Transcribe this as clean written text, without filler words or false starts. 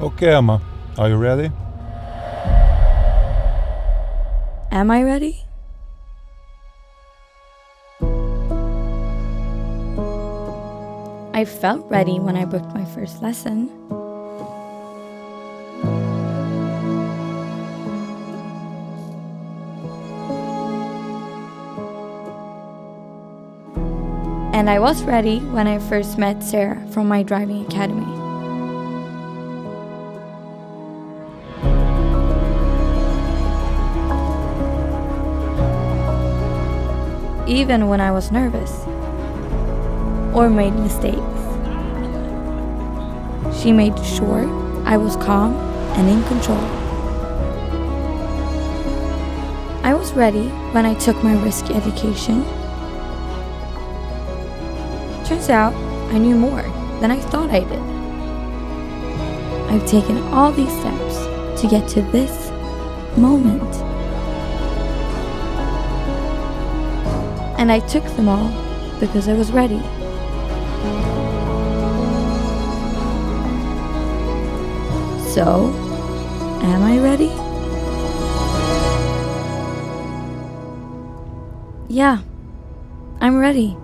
Okay, Emma, are you ready? Am I ready? I felt ready when I booked my first lesson. And I was ready when I first met Sarah from my driving academy. Even when I was nervous or made mistakes, she made sure I was calm and in control. I was ready when I took my risk education. Turns out I knew more than I thought I did. I've taken all these steps to get to this moment. And I took them all because I was ready. So, am I ready? Yeah, I'm ready.